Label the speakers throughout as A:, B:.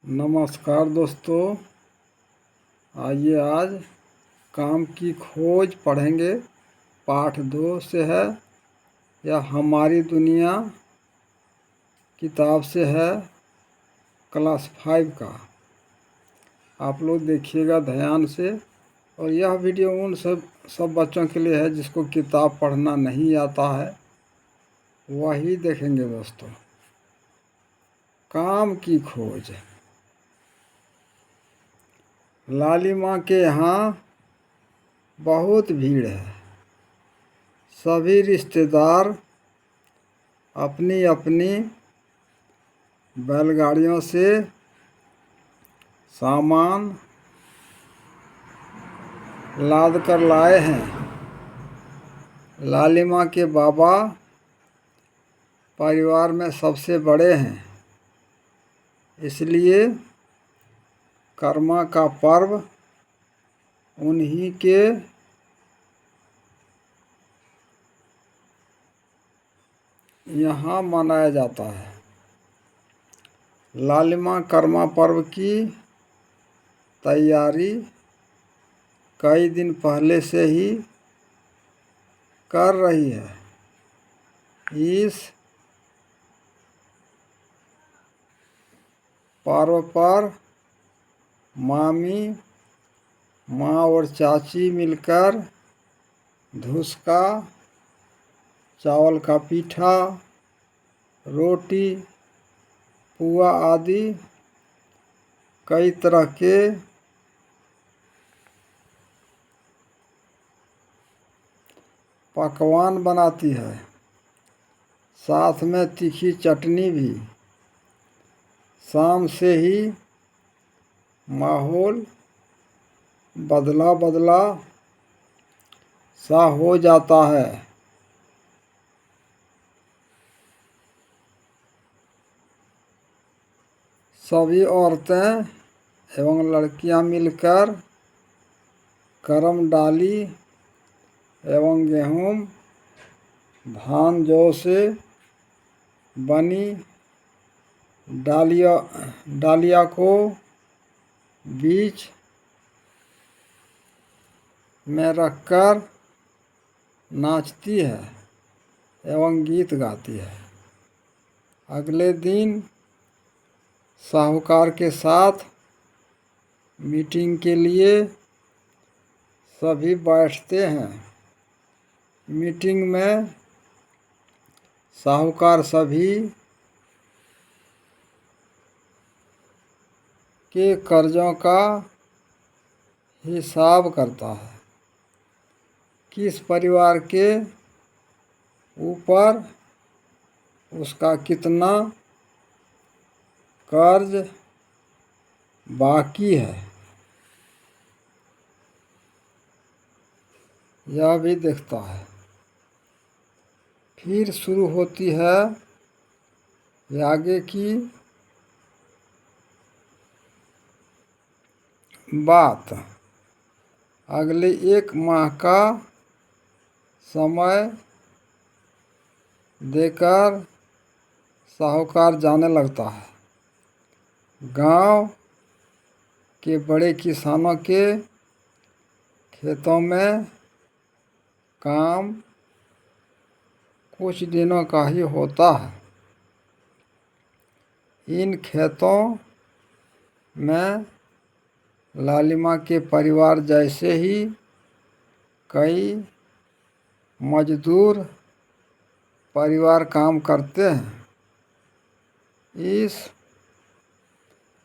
A: नमस्कार दोस्तों, आइए आज काम की खोज पढ़ेंगे। पाठ 2 से है या हमारी दुनिया किताब से है, क्लास 5 का। आप लोग देखिएगा ध्यान से। और यह वीडियो उन सब बच्चों के लिए है जिसको किताब पढ़ना नहीं आता है, वही देखेंगे दोस्तों। काम की खोज। लालिमा के यहाँ बहुत भीड़ है। सभी रिश्तेदार अपनी अपनी बैलगाड़ियों से सामान लाद कर लाए हैं। लालिमा के बाबा परिवार में सबसे बड़े हैं, इसलिए कर्मा का पर्व उन्हीं के यहाँ मनाया जाता है। लालिमा कर्मा पर्व की तैयारी कई दिन पहले से ही कर रही है। इस पर्व पर मामी, माँ और चाची मिलकर धुसका, चावल का पीठा, रोटी, पुआ आदि कई तरह के पकवान बनाती है। साथ में तीखी चटनी भी। शाम से ही माहौल बदला बदला सा हो जाता है। सभी औरतें एवं लड़कियां मिलकर करम डाली एवं गेहूँ, धान, जौ से बनी डालिया को बीच में रखकर नाचती है एवं गीत गाती है। अगले दिन साहूकार के साथ मीटिंग के लिए सभी बैठते हैं। मीटिंग में साहूकार सभी के कर्जों का हिसाब करता है। किस परिवार के ऊपर उसका कितना कर्ज बाकी है, यह भी देखता है। फिर शुरू होती है आगे की बात। अगले 1 माह का समय देकर साहूकार जाने लगता है। गांव के बड़े किसानों के खेतों में काम कुछ दिनों का ही होता है। इन खेतों में लालिमा के परिवार जैसे ही कई मजदूर परिवार काम करते हैं। इस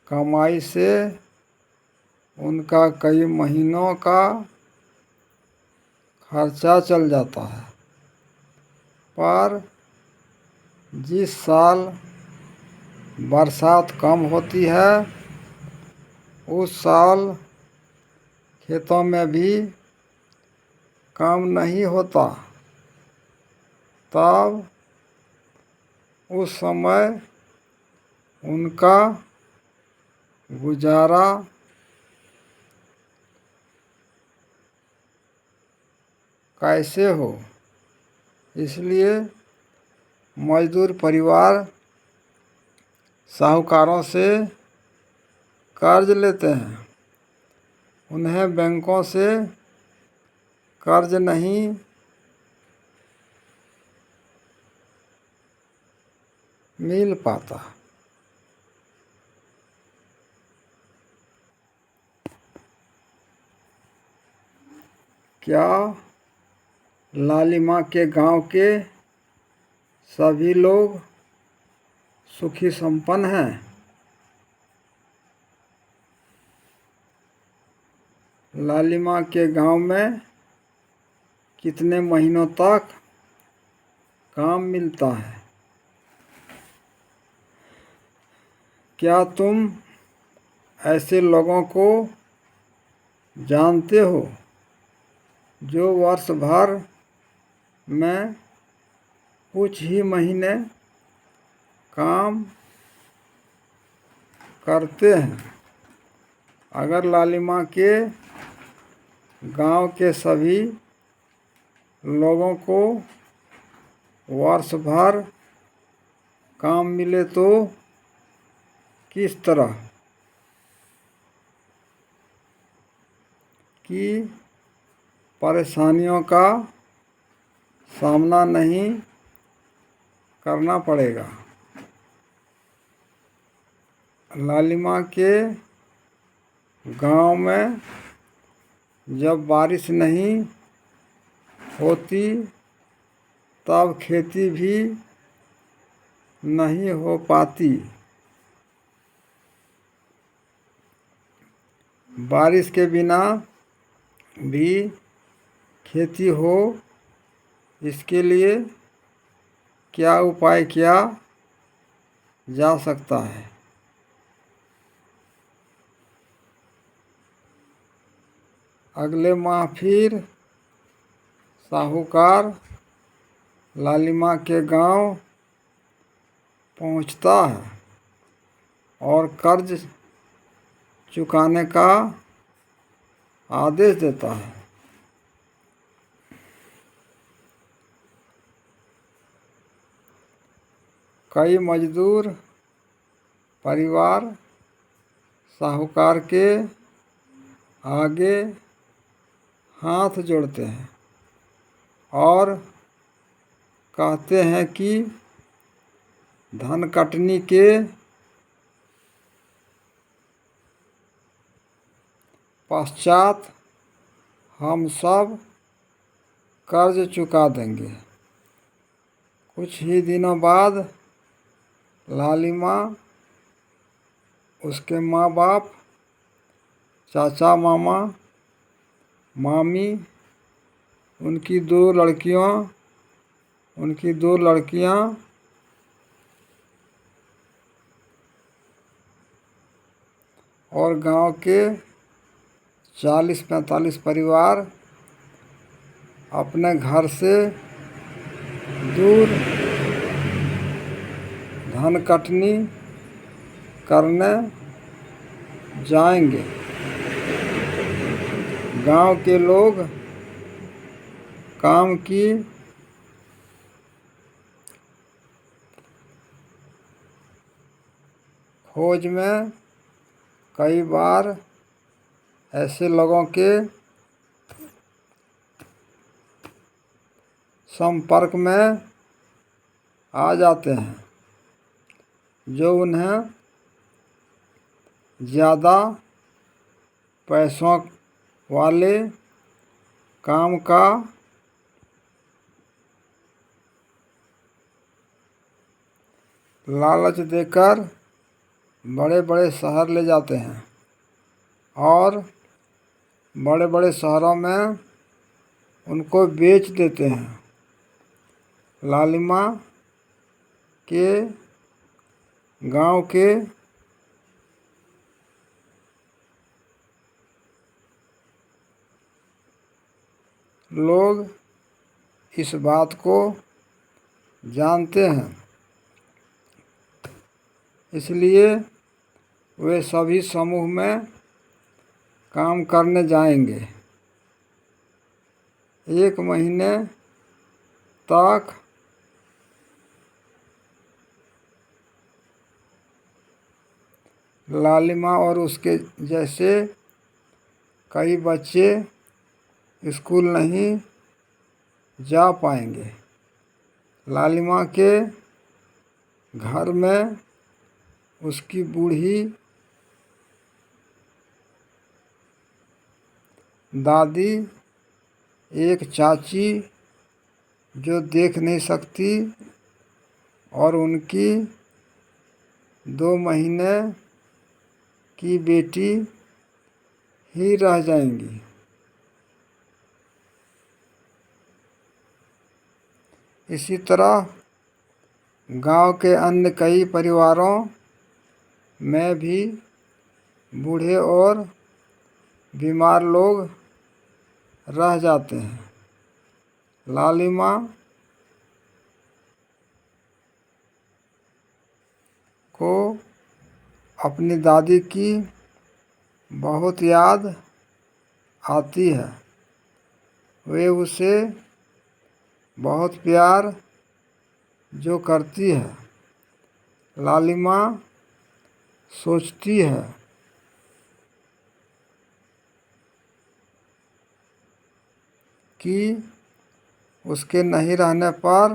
A: कमाई से उनका कई महीनों का खर्चा चल जाता है। पर जिस साल बरसात कम होती है, उस साल खेतों में भी काम नहीं होता। तब उस समय उनका गुजारा कैसे हो, इसलिए मजदूर परिवार साहूकारों से कर्ज लेते हैं, उन्हें बैंकों से कर्ज नहीं मिल पाता। क्या लालिमा के गांव के सभी लोग सुखी संपन्न हैं? लालिमा के गांव में कितने महीनों तक काम मिलता है? क्या तुम ऐसे लोगों को जानते हो जो वर्ष भर में कुछ ही महीने काम करते हैं? अगर लालिमा के गांव के सभी लोगों को वर्ष भर काम मिले तो किस तरह की परेशानियों का सामना नहीं करना पड़ेगा? लालिमा के गांव में जब बारिश नहीं होती तब खेती भी नहीं हो पाती। बारिश के बिना भी खेती हो, इसके लिए क्या उपाय किया जा सकता है? अगले माह फिर साहूकार लालिमा के गांव पहुंचता है और कर्ज चुकाने का आदेश देता है। कई मजदूर परिवार साहूकार के आगे हाथ जोड़ते हैं और कहते हैं कि धनकटनी के पश्चात हम सब कर्ज चुका देंगे। कुछ ही दिनों बाद लालिमा, उसके माँ बाप, चाचा मामा, मामी, उनकी दो लड़कियां और गांव के 40-45 परिवार अपने घर से दूर धनकटनी करने जाएंगे। गांव के लोग काम की खोज में कई बार ऐसे लोगों के संपर्क में आ जाते हैं जो उन्हें ज़्यादा पैसों वाले काम का लालच देकर बड़े बड़े शहर ले जाते हैं और बड़े बड़े शहरों में उनको बेच देते हैं। लालिमा के गांव के लोग इस बात को जानते हैं, इसलिए वे सभी समूह में काम करने जाएंगे। 1 महीने तक लालिमा और उसके जैसे कई बच्चे स्कूल नहीं जा पाएंगे। लालिमा के घर में उसकी बूढ़ी दादी, एक चाची जो देख नहीं सकती और उनकी 2 महीने की बेटी ही रह जाएंगी। इसी तरह गांव के अन्य कई परिवारों में भी बूढ़े और बीमार लोग रह जाते हैं। लालिमा को अपनी दादी की बहुत याद आती है। वे उसे बहुत प्यार जो करती है। लालिमा सोचती है कि उसके नहीं रहने पर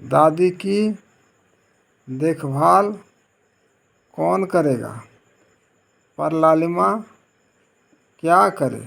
A: दादी की देखभाल कौन करेगा, पर लालिमा क्या करे।